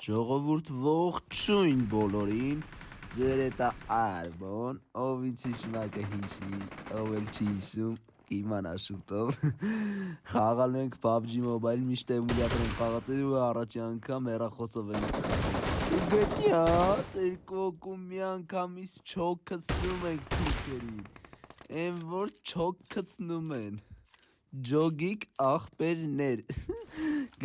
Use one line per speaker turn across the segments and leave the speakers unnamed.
Ժողովուրդ ողջույն բոլորին, ձեր հետ է Արմոն, ով ինձ հիշում է կհիշի, ով էլ չի հիշում, կիմանա շուտով։ Խաղալու ենք PUBG Mobile, միշտ էմուլյատոր ենք խաղացել ու առաջի անգամ հեռախոսով ենք խաղացել։ Գնաց, երկու հոգու մի անգամից չոքացնում ենք թիքերին, են որ չոքացնում են, ջոգիկ աղբերներ,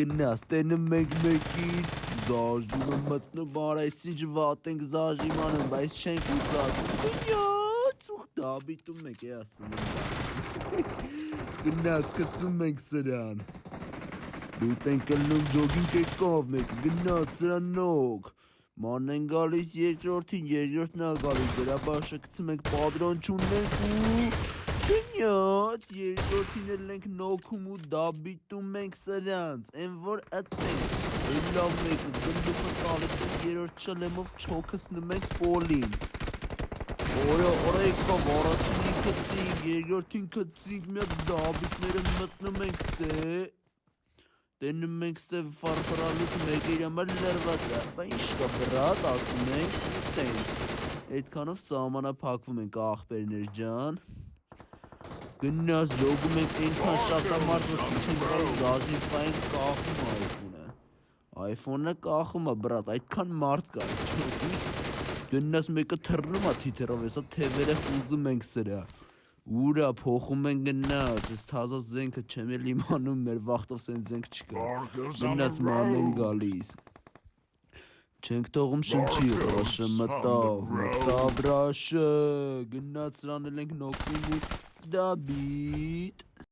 գնաց, տենում ենք մեկից, զաժիմը մտնում արայց ինչ վատ ենք զաժիմանում, բայց չենք ուզածում, գնաց, ուղ դաբիտում ենք է ասում գնաց, կծում ենք սրան, դուտ ենք կլնում ջոգինք եկավ մեկ, գնաց սրանոք, ման են գալիս երկրորդն է գալիս, դրաբաշը կծում ենք պատրոն չունենք ու գնաց, երկրորդին էլ ենք նոքում ու դաբիտում ենք սրանց, են որ ըտենք, Էլա մեկը գնդուխը տալիս ենք երորդ շլեմով չոքսնում ենք պոլին Օրա եկավ առաջինին կծինք, երկրորդին կծինք մի հատ դաբիտները մտնում ենք ստե Տենում ենք ստե վարվարալուց մեկեր համար լրված է Բա ինչ կա բրատ ասում ենք տենց Այդքանով սահմանափակվում ենք աղբերներ ջան Գնաց ջոգում ենք այնքան շատամարդ որ չենք կարող զաժիվային կախում iPhone-ը iPhone-ը կախում է բրատ, այդքան մարդ կա, գնաց մեկը թռնում է թիթերով, հեսա թևերը խուզում ենք սրա, ուրա փոխում ենք գնաց, ես թազած զենքը չեմ էլ իմանում, մեր վախտով սեն զենք չկա, գնաց ման են գալիս, չենք թողում շնչի, ռաշը մտավ ռաշը, գնաց սրան էլ ենք նոքում ու դաբիտ